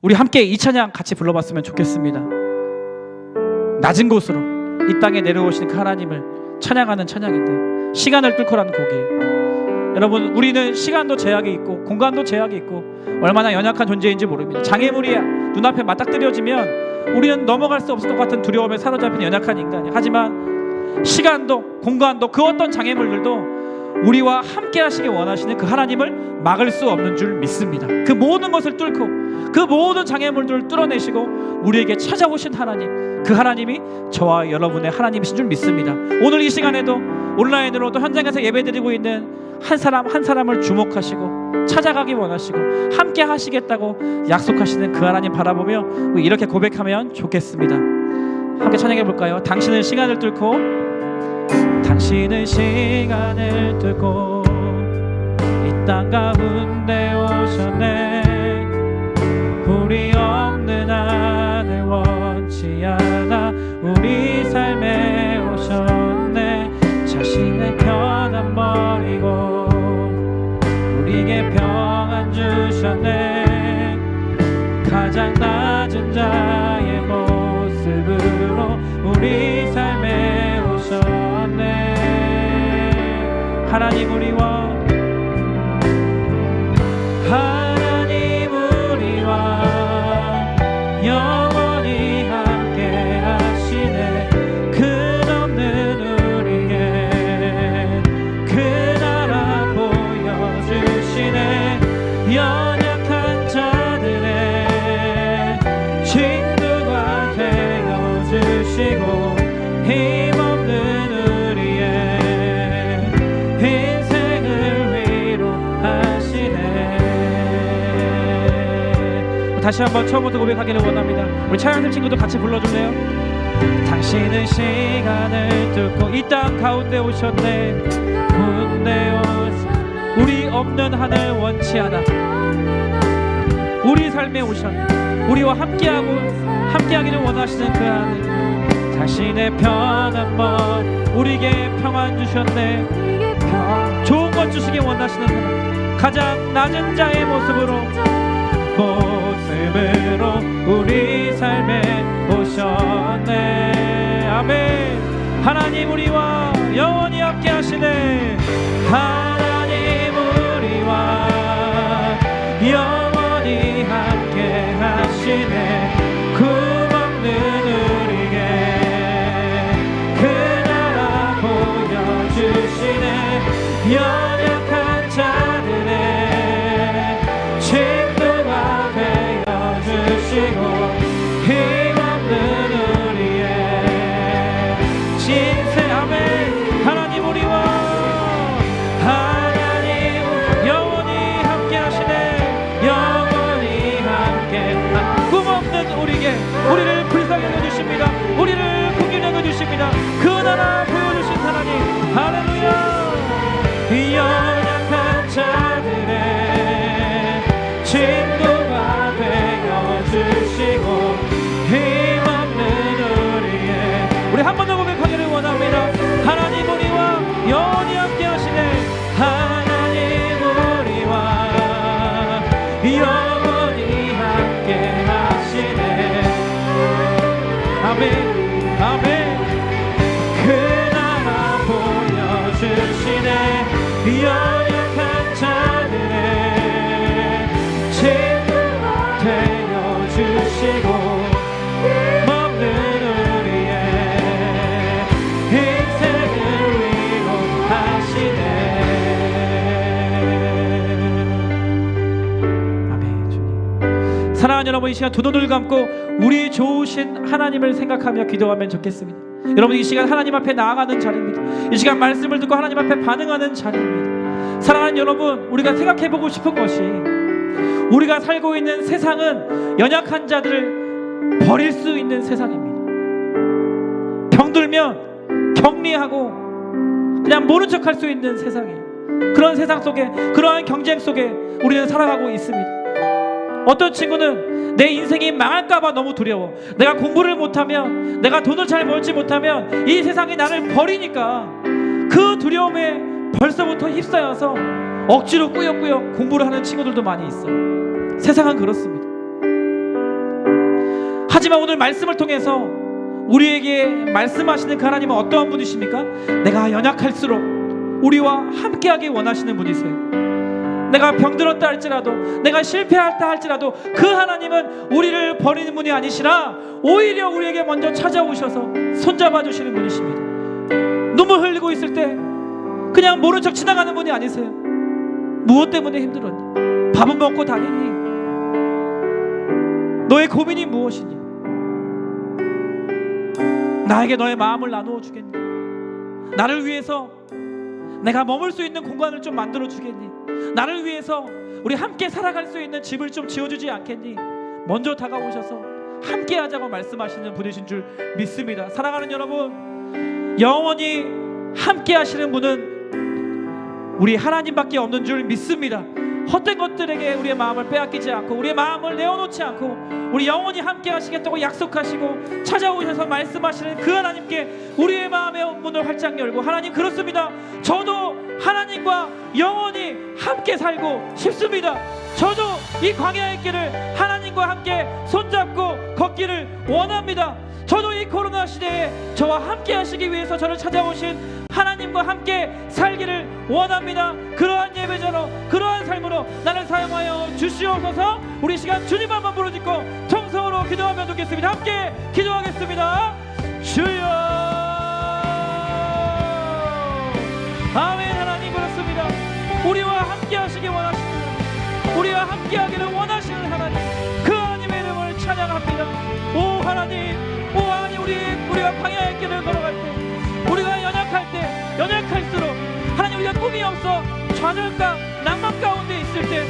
우리 함께 이 찬양 같이 불러봤으면 좋겠습니다. 낮은 곳으로 이 땅에 내려오신 그 하나님을 찬양하는 찬양인데, 시간을 뚫고라는 곡이에요. 여러분, 우리는 시간도 제약이 있고 공간도 제약이 있고 얼마나 연약한 존재인지 모릅니다. 장애물이 눈앞에 맞닥뜨려지면 우리는 넘어갈 수 없을 것 같은 두려움에 사로잡힌 연약한 인간이에요. 하지만 시간도 공간도 그 어떤 장애물들도 우리와 함께 하시기 원하시는 그 하나님을 막을 수 없는 줄 믿습니다. 그 모든 것을 뚫고 그 모든 장애물들을 뚫어내시고 우리에게 찾아오신 하나님, 그 하나님이 저와 여러분의 하나님이신 줄 믿습니다. 오늘 이 시간에도 온라인으로 또 현장에서 예배드리고 있는 한 사람 한 사람을 주목하시고 찾아가기 원하시고 함께 하시겠다고 약속하시는 그 하나님 바라보며 이렇게 고백하면 좋겠습니다. 함께 찬양해 볼까요? 당신은 시간을 뚫고, 당신은 시간을 뚫고 이 땅 가운데 오셨네. 우리 없는 하늘 원치 않아 우리 삶에 오셨네. 자신의 편안 버리고 우리에게 평안 주셨네. 가장 낮은 자의 모습으로 우리 삶에 오셨네. 하나님 우리와 영원히 함께 하시네. 끝없는 우리의 그 나라 보여주시네. 연약한 자들의 친구가 되어주시고 힘없는 우리의 인생을 위로하시네. 다시 한번 처음부터 고백하기를 원합니다. 우리 찬양팀 친구도 같이 불러줄래요? 당신은 시간을 뚫고 이 땅 가운데 오셨네. 가운데 오셨네. 우리 없는 하늘 원치 않아 우리 삶에 오셨네. 우리와 함께하기를 원하시는 그 하나님, 자신의 편한 번 우리에게 평안 주셨네. 좋은 것 주시기 원하시는 하나님, 가장 낮은 자의 모습으로 우리 삶에 오셨네. 아멘. 하나님 우리와 영원히 함께 하시네. 하나님 우리와 영원히 함께 하시네. 꿈없는 우리에게 그 나라 보여주시네. 연약한 자들의 친구가 되어주시고 힘없는 우리의 신세. 아멘. 하나님 우리와 영원히 함께 하시네. 영원히 함께 꿈없는 우리 사랑하는 여러분, 이 시간 두 눈을 감고 우리 좋으신 하나님을 생각하며 기도하면 좋겠습니다. 여러분, 이 시간 하나님 앞에 나아가는 자리입니다. 이 시간 말씀을 듣고 하나님 앞에 반응하는 자리입니다. 사랑하는 여러분, 우리가 생각해보고 싶은 것이, 우리가 살고 있는 세상은 연약한 자들을 버릴 수 있는 세상입니다. 병들면 격리하고 그냥 모른 척할 수 있는 세상이에요. 그런 세상 속에, 그러한 경쟁 속에 우리는 살아가고 있습니다. 어떤 친구는 내 인생이 망할까봐 너무 두려워. 내가 공부를 못하면, 내가 돈을 잘 벌지 못하면 이 세상이 나를 버리니까 그 두려움에 벌써부터 휩싸여서 억지로 꾸역꾸역 공부를 하는 친구들도 많이 있어요. 세상은 그렇습니다. 하지만 오늘 말씀을 통해서 우리에게 말씀하시는 그 하나님은 어떠한 분이십니까? 내가 연약할수록 우리와 함께하기 원하시는 분이세요. 내가 병들었다 할지라도, 내가 실패했다 할지라도 그 하나님은 우리를 버리는 분이 아니시라 오히려 우리에게 먼저 찾아오셔서 손잡아 주시는 분이십니다. 눈물 흘리고 있을 때 그냥 모른 척 지나가는 분이 아니세요. 무엇 때문에 힘들었니? 밥은 먹고 다니니? 너의 고민이 무엇이니? 나에게 너의 마음을 나누어 주겠니? 나를 위해서 내가 머물 수 있는 공간을 좀 만들어 주겠니? 나를 위해서 우리 함께 살아갈 수 있는 집을 좀 지어주지 않겠니? 먼저 다가오셔서 함께 하자고 말씀하시는 분이신 줄 믿습니다. 사랑하는 여러분, 영원히 함께 하시는 분은 우리 하나님밖에 없는 줄 믿습니다. 헛된 것들에게 우리의 마음을 빼앗기지 않고, 우리의 마음을 내어놓지 않고, 우리 영원히 함께 하시겠다고 약속하시고 찾아오셔서 말씀하시는 그 하나님께 우리의 마음의 문을 활짝 열고, 하나님 그렇습니다. 저도 하나님과 영원히 함께 살고 싶습니다. 저도 이 광야의 길을 하나님과 함께 손잡고 걷기를 원합니다. 저도 이 코로나 시대에 저와 함께 하시기 위해서 저를 찾아오신 하나님과 함께 살기를 원합니다. 그러한 예배자로, 그러한 삶으로 나를 사용하여 주시옵소서. 우리 시간 주님 한번 부르짖고 통성으로 기도하며 듣겠습니다. 함께 기도하겠습니다. 주여. 아멘. 하나님 그렇습니다. 우리와 함께 하시기 원하십니다. 우리와 함께 하기를 원하시는 하나님, 그 하나님의 이름을 찬양합니다. 오 하나님, 오 하나님, 우리가 광야의 길을 걸어갈 때, 우리가 연약할 때, 연약할수록 하나님, 우리가 꿈이 없어 좌절과 낭만 가운데 있을 때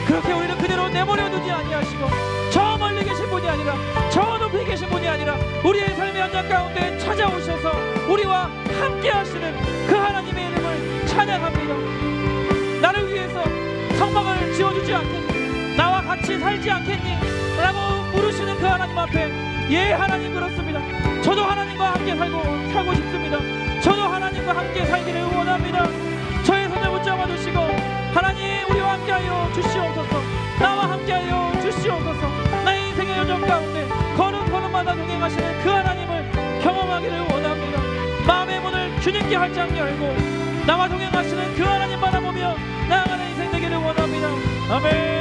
그렇게 우리를 그대로 내버려 두지 아니하시고, 저 멀리 계신 분이 아니라, 저 높이 계신 분이 아니라 우리의 삶의 현장 가운데 찾아오셔서 우리와 함께 하시는 그 하나님의 이름을 찬양합니다. 나를 위해서 성막을 지어주지 않겠니? 나와 같이 살지 않겠니? 라고 물으시는 그 하나님 앞에, 예 하나님 그렇습니다. 저도 하나님과 함께 살고 싶습니다. 저도 하나님과 함께 살기를 원합니다. 저의 손을 붙잡아 주시고 하나님, 우리와 함께하여 주시옵소서. 나와 함께하여 주시옵소서. 나의 인생의 여정 가운데 걸음걸음마다 동행하시는 그 하나님을 경험하기를 원합니다. 마음의 문을 주님께 활짝 열고 나와 동행하시는 그 하나님 바라보며 나아가는 인생 되기를 원합니다. 아멘.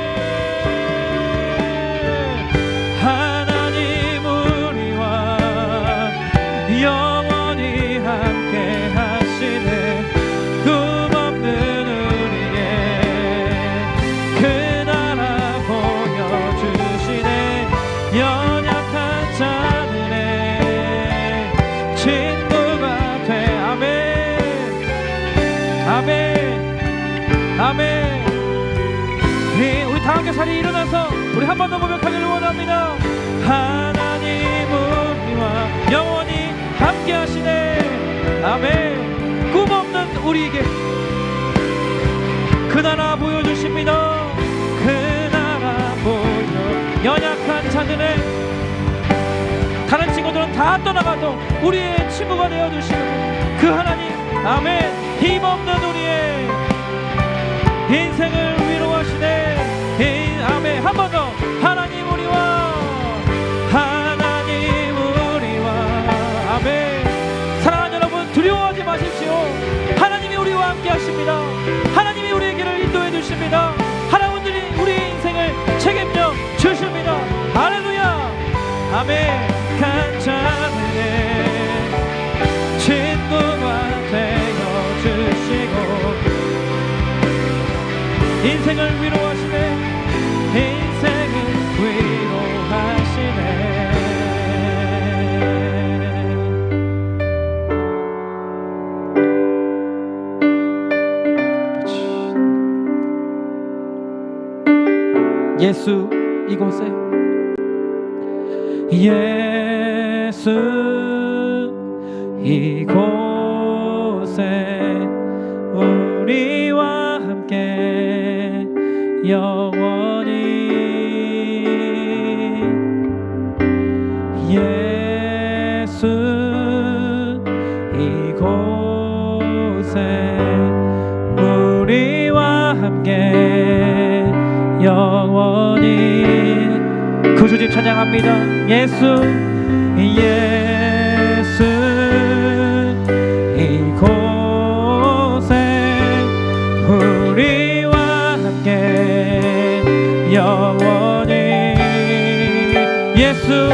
하나님 우리와 영원히 함께 하시네. 꿈없는 우리의 그 나라 보여주시네. 연약한 자들의 친구가 돼. 아멘. 아멘. 아멘. 우리 다 함께 자리에 일어나서 우리 한 번 더 고백하기를 원합니다. 하나님 우리와 영원히 함께 하시네. 아멘. 꿈없는 우리에게 그 나라 보여주십니다. 그 나라 보여. 연약한 자들의, 다른 친구들은 다 떠나가도 우리의 친구가 되어주시는 그 하나님. 아멘. 힘없는 우리의 인생을 위로하시네. 아멘. 한 번 더. 하나님 우리와, 하나님 우리와. 아멘. 사랑하는 여러분, 두려워하지 마십시오. 하나님이 우리와 함께 하십니다. 하나님이 우리의 길을 인도해 주십니다. 하나님들이 우리의 인생을 책임져 주십니다. 할렐루야. 아멘. 간절히 친구가 되어 주시고 인생을 위로하시네. 인생을 위로 이곳에 예수 이곳에 우리와 함께 영원히 예수 이곳에 우리와 함께 영원히 구주님 찬양합니다. 예수 이곳에 우리와 함께 영원히 예수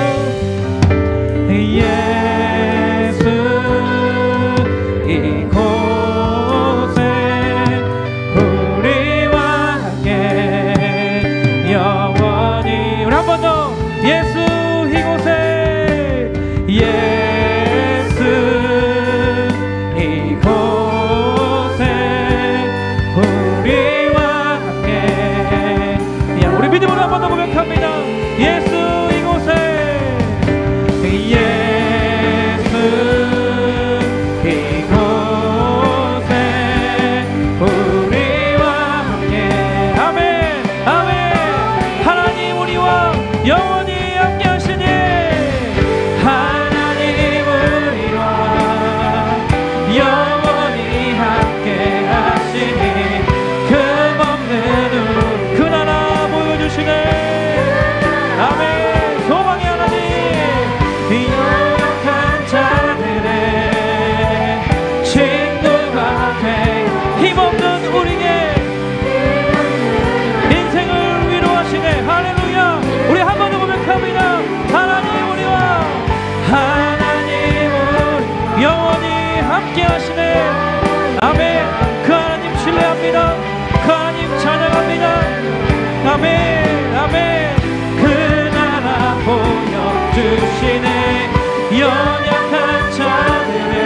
이곳에 우리와 함께 영원히 우리 한 번 더 예수 이곳에 예수 이곳에 우리와 함께 우리 믿음으로 한 번 더 고백합니다. 예수 이곳에 예수 이곳에 우리와 함께 아멘 아멘 하나님 우리와 영원히 함께 하시니 하나님 우리와 영원히 함께 하시니 금없는 그 나라 보여주시네 아멘 소망의 하나님 연약한 자들의 친구가 돼 힘없는 우리에게 인생을 위로하시네 할렐루야 우리 한 번 더 고백합니다. 하나님 우리와 하나님은 영원히 함께 하시네 아멘 그 하나님 신뢰합니다. 그 하나님 찬양합니다. 아멘 아멘 그 나라 보여주시네 연약한 자들의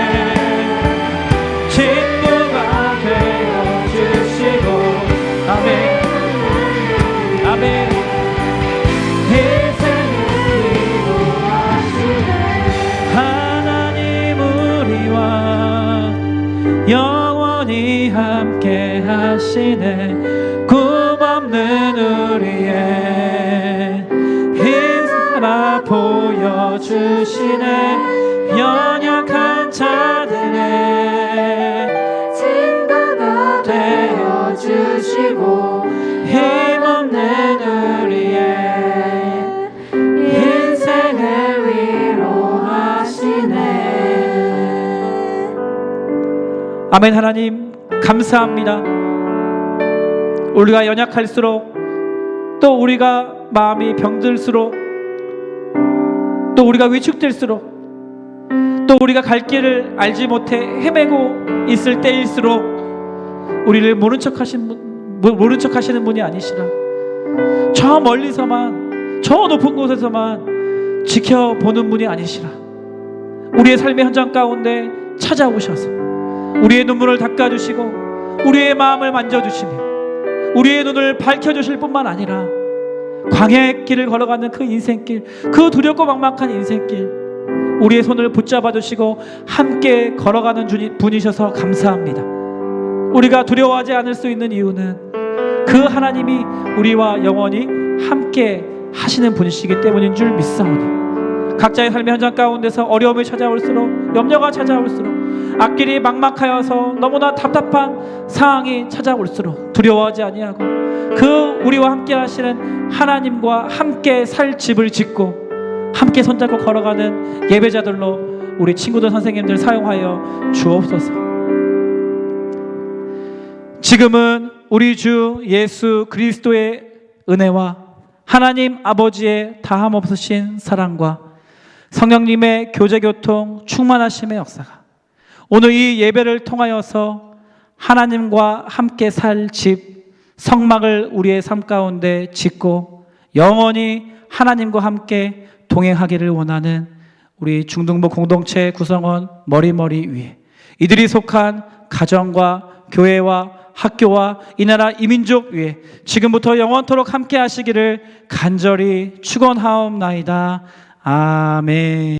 친구가 되어주시고 아멘 아멘 인생을 위로하시네 하나님 우리와 영원히 함께 하시네 꿈없는 우리의 힘을 보여주시네 연약한 자들의 친구가 되어주시고 힘없는 우리의 인생을 위로하시네 아멘 하나님 감사합니다. 우리가 연약할수록 또 우리가 마음이 병들수록 또 우리가 위축될수록 또 우리가 갈 길을 알지 못해 헤매고 있을 때일수록 우리를 모른 척 하시는 분이 아니시라 저 멀리서만 저 높은 곳에서만 지켜보는 분이 아니시라 우리의 삶의 현장 가운데 찾아오셔서 우리의 눈물을 닦아주시고 우리의 마음을 만져주시며 우리의 눈을 밝혀주실 뿐만 아니라 광야의 길을 걸어가는 그 인생길 그 두렵고 막막한 인생길 우리의 손을 붙잡아 주시고 함께 걸어가는 분이셔서 감사합니다. 우리가 두려워하지 않을 수 있는 이유는 그 하나님이 우리와 영원히 함께 하시는 분이시기 때문인 줄 믿사오니 각자의 삶의 현장 가운데서 어려움이 찾아올수록 염려가 찾아올수록 앞길이 막막하여서 너무나 답답한 상황이 찾아올수록 두려워하지 아니하고 그 우리와 함께 하시는 하나님과 함께 살 집을 짓고 함께 손잡고 걸어가는 예배자들로 우리 친구들 선생님들 사용하여 주옵소서. 지금은 우리 주 예수 그리스도의 은혜와 하나님 아버지의 다함없으신 사랑과 성령님의 교제교통 충만하심의 역사가 오늘 이 예배를 통하여서 하나님과 함께 살 집 성막을 우리의 삶 가운데 짓고 영원히 하나님과 함께 동행하기를 원하는 우리 중등부 공동체 구성원 머리머리 위에 이들이 속한 가정과 교회와 학교와 이 나라 이민족 위에 지금부터 영원토록 함께 하시기를 간절히 축원하옵나이다. 아멘.